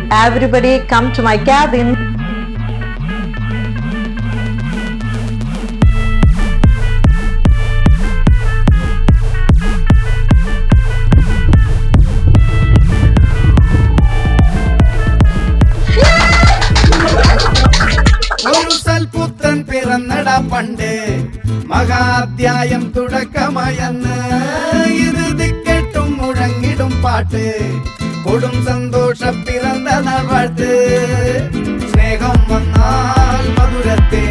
Everybody come to my cabin. പുത്രൻ പിറന്നട പണ്ട് മഹാധ്യായം തുടക്കമായെന്ന് ഇരുതിക്കെട്ടും മുഴങ്ങിടും പാട്ട് കൊടും സന്തോഷ പിറന്ന നാൾ വാഴ്ത്ത് സ്നേഹം വന്നാൽ മധുരത്തെ